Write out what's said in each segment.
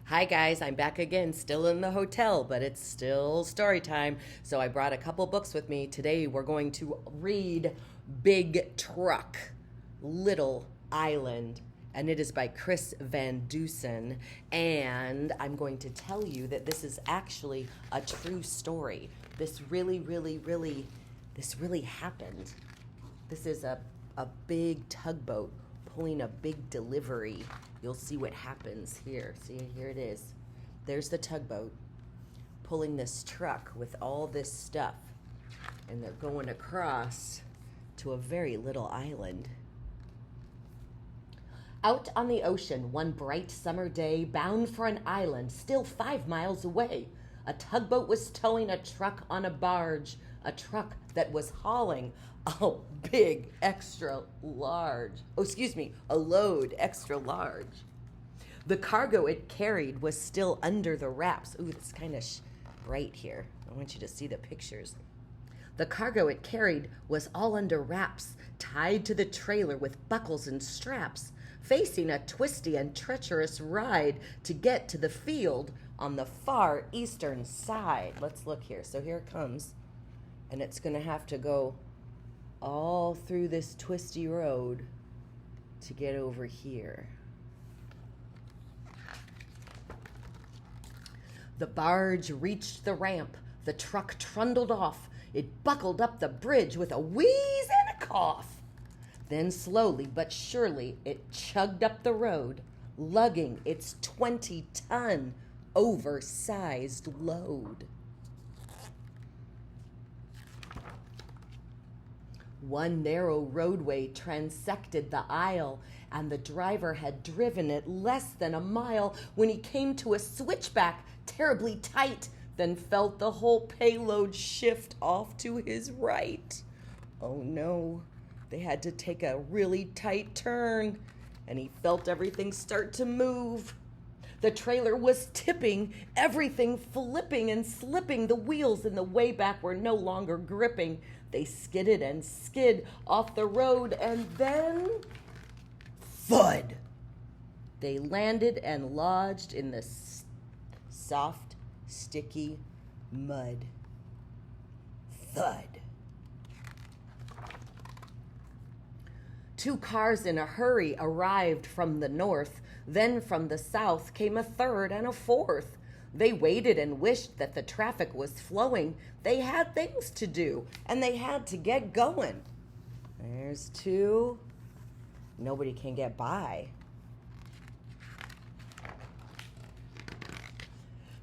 Hi guys, I'm back again, still in the hotel, but it's still story time. So I brought a couple books with me. Today we're going to read Big Truck, Little Island, and it is by Chris Van Dusen. And I'm going to tell you that this is actually a true story. This really happened. This is a big tugboat pulling a big delivery. You'll see what happens here. See, here it is. There's the tugboat pulling this truck with all this stuff. And they're going across to a very little island. Out on the ocean, one bright summer day, bound for an island still 5 miles away, a tugboat was towing a truck on a barge, a truck that was hauling a big extra large, a load extra large. The cargo it carried was still under the wraps. Ooh, it's kind of bright here. I want you to see the pictures. The cargo it carried was all under wraps, tied to the trailer with buckles and straps, facing a twisty and treacherous ride to get to the field on the far eastern side. Let's look here. So here it comes, and it's going to have to go all through this twisty road to get over here. The barge reached the ramp. The truck trundled off. It buckled up the bridge with a wheeze and a cough. Then slowly but surely it chugged up the road, lugging its 20-ton oversized load. One narrow roadway transected the aisle, and the driver had driven it less than a mile when he came to a switchback terribly tight, then felt the whole payload shift off to his right. Oh no, they had to take a really tight turn, and he felt everything start to move. The trailer was tipping, everything flipping and slipping. The wheels in the way back were no longer gripping. They skidded and skid off the road, and then thud! They landed and lodged in the soft, sticky mud. Thud. Two cars in a hurry arrived from the north. Then from the south came a third and a fourth. They waited and wished that the traffic was flowing. They had things to do, and they had to get going. There's two. Nobody can get by.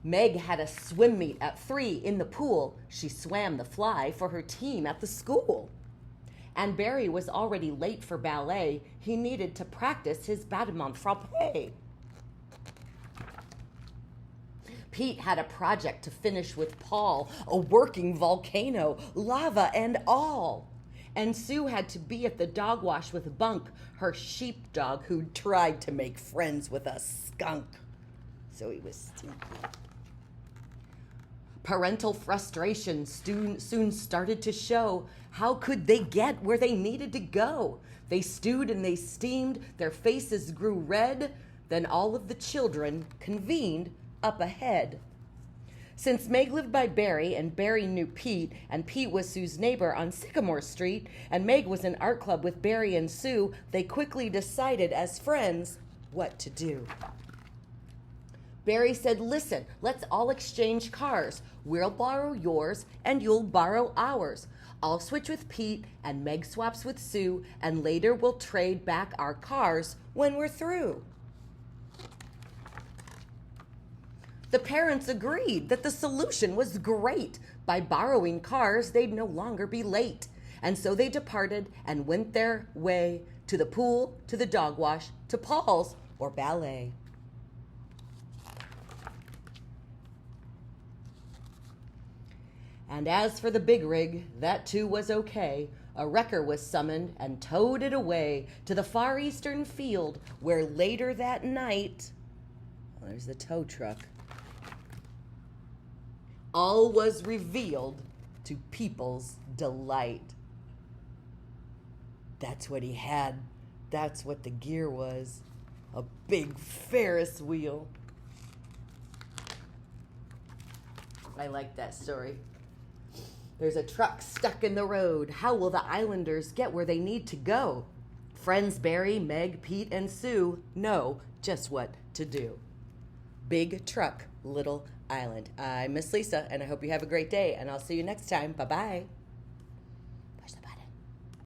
Meg had a swim meet at 3 in the pool. She swam the fly for her team at the school. And Barry was already late for ballet. He needed to practice his battement frappé. Pete had a project to finish with Paul, a working volcano, lava and all. And Sue had to be at the dog wash with Bunk, her sheepdog who'd tried to make friends with a skunk. So he was stinky. Parental frustration soon started to show. How could they get where they needed to go? They stewed and they steamed, their faces grew red. Then all of the children convened up ahead. Since Meg lived by Barry, and Barry knew Pete, and Pete was Sue's neighbor on Sycamore Street, and Meg was in art club with Barry and Sue, they quickly decided as friends what to do. Barry said, listen, let's all exchange cars. We'll borrow yours and you'll borrow ours. I'll switch with Pete and Meg swaps with Sue, and later we'll trade back our cars when we're through. The parents agreed that the solution was great. By borrowing cars, they'd no longer be late. And so they departed and went their way to the pool, to the dog wash, to Paul's, or ballet. And as for the big rig, that too was okay. A wrecker was summoned and towed it away to the far eastern field, where later that night, there's the tow truck, all was revealed to people's delight. That's what he had. That's what the gear was. A big Ferris wheel. I like that story. There's a truck stuck in the road. How will the islanders get where they need to go? Friends Barry, Meg, Pete, and Sue know just what to do. Big truck, little island. I'm Miss Lisa, and I hope you have a great day, and I'll see you next time. Bye-bye.